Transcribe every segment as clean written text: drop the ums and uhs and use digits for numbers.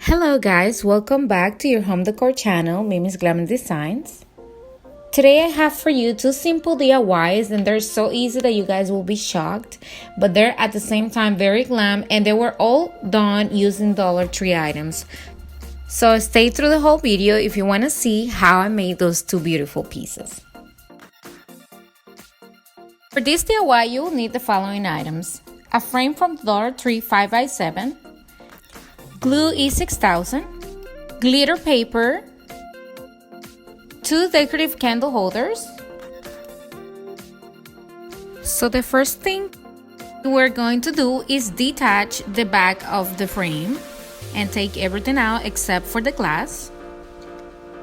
Hello guys, welcome back to your home decor channel. My name is Glam Designs. Today I have for you two simple DIYs and they're so easy that you guys will be shocked, but they're at the same time very glam and they were all done using Dollar Tree items. So stay through the whole video if you want to see how I made those two beautiful pieces. For this DIY you will need the following items: a frame from Dollar Tree 5x7, glue E6000, glitter paper, 2 decorative candle holders. So the first thing we're going to do is detach the back of the frame and take everything out except for the glass.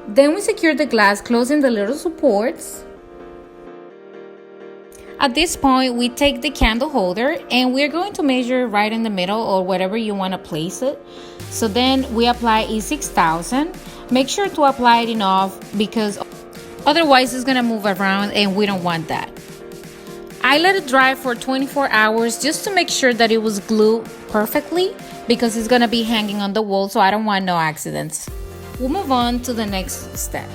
Then we secure the glass closing the little supports. At this point, we take the candle holder and we're going to measure right in the middle or wherever you want to place it. So then we apply E6000. Make sure to apply it enough because otherwise it's going to move around and we don't want that. I let it dry for 24 hours just to make sure that it was glued perfectly because it's going to be hanging on the wall, so I don't want no accidents. We'll move on to the next step.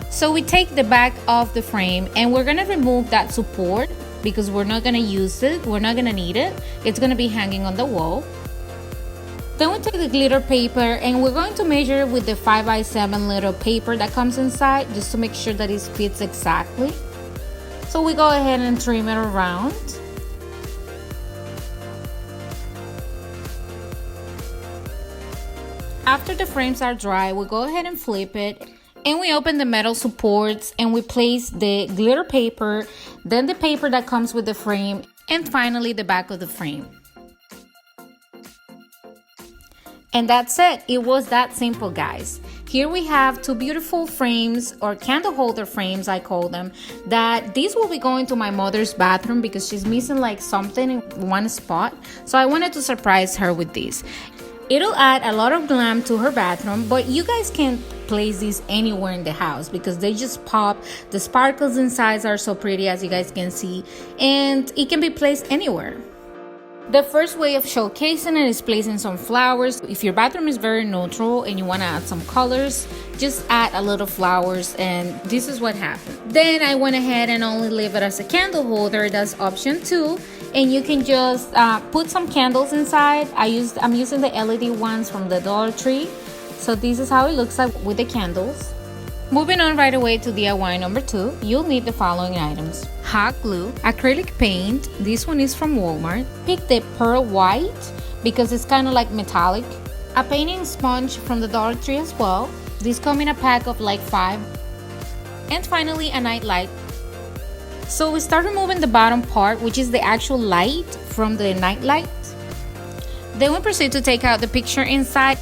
So we take the back of the frame and we're gonna remove that support because we're not gonna use it, we're not gonna need it. It's gonna be hanging on the wall. Then we take the glitter paper and we're going to measure with the 5x7 little paper that comes inside just to make sure that it fits exactly. So we go ahead and trim it around. After the frames are dry, we go ahead and flip it. And we open the metal supports and we place the glitter paper, then the paper that comes with the frame, and finally the back of the frame. And that's it. It was that simple, guys. Here we have two beautiful frames, or candle holder frames I call them, that these will be going to my mother's bathroom because she's missing like something in one spot. So I wanted to surprise her with these. It'll add a lot of glam to her bathroom, but you guys can place these anywhere in the house because they just pop. The sparkles inside are so pretty, as you guys can see, and it can be placed anywhere. The first way of showcasing it is placing some flowers. If your bathroom is very neutral and you want to add some colors, just add a little flowers, and this is what happened. Then I went ahead and only leave it as a candle holder. That's option 2. And you can just put some candles inside. I'm using the LED ones from the Dollar Tree. So this is how it looks like with the candles. Moving on right away to DIY number 2, you'll need the following items: hot glue, acrylic paint, this one is from Walmart. Pick the pearl white because it's kind of like metallic. A painting sponge from the Dollar Tree as well. These come in a pack of like 5. And finally a night light. So we start removing the bottom part, which is the actual light from the night light. Then we proceed to take out the picture inside.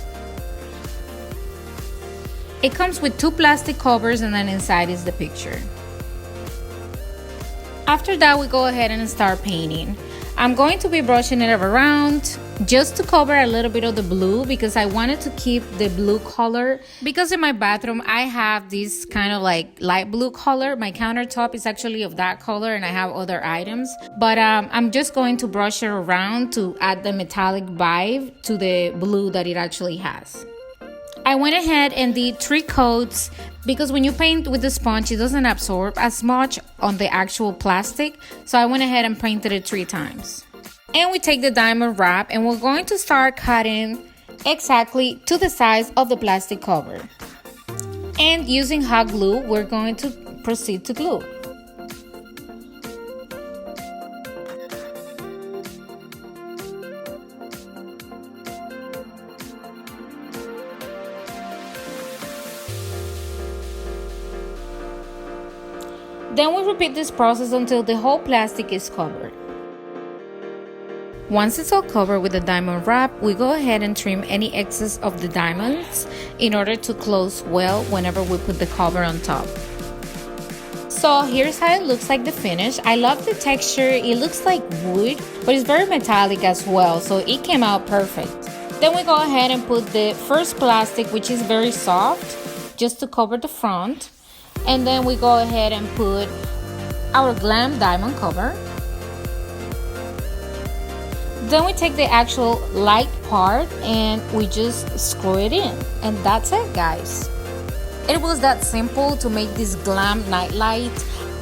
It comes with 2 plastic covers and then inside is the picture. After that, we go ahead and start painting. I'm going to be brushing it around just to cover a little bit of the blue because I wanted to keep the blue color because in my bathroom I have this kind of like light blue color. My countertop is actually of that color and I have other items, but I'm just going to brush it around to add the metallic vibe to the blue that it actually has. I went ahead and did 3 coats because when you paint with the sponge, it doesn't absorb as much on the actual plastic. So I went ahead and painted it 3 times. And we take the diamond wrap and we're going to start cutting exactly to the size of the plastic cover. And using hot glue, we're going to proceed to glue. Then we repeat this process until the whole plastic is covered. Once it's all covered with the diamond wrap, we go ahead and trim any excess of the diamonds in order to close well whenever we put the cover on top. So here's how it looks like the finish. I love the texture. It looks like wood, but it's very metallic as well, so it came out perfect. Then we go ahead and put the first plastic, which is very soft, just to cover the front. And then we go ahead and put our glam diamond cover. Then we take the actual light part and we just screw it in. And that's it, guys. It was that simple to make this glam nightlight.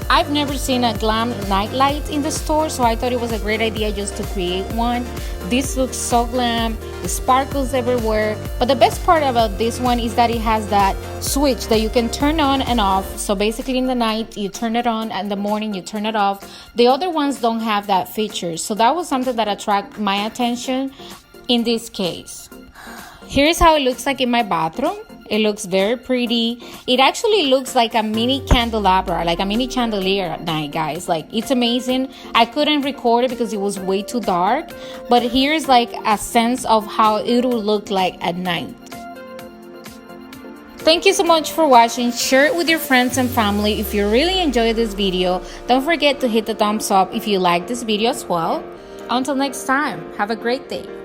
I've never seen a glam nightlight in the store, so I thought it was a great idea just to create one. This looks so glam, the sparkles everywhere. But the best part about this one is that it has that switch that you can turn on and off. So basically in the night you turn it on, and in the morning you turn it off. The other ones don't have that feature, so that was something that attracted my attention in this case. Here's how it looks like in my bathroom. It looks very pretty. It actually looks like a mini candelabra, like a mini chandelier at night, guys. Like, it's amazing. I couldn't record it because it was way too dark, but here's like a sense of how it will look like at night. Thank you so much for watching. Share it with your friends and family if you really enjoyed this video. Don't forget to hit the thumbs up if you like this video as well. Until next time, have a great day.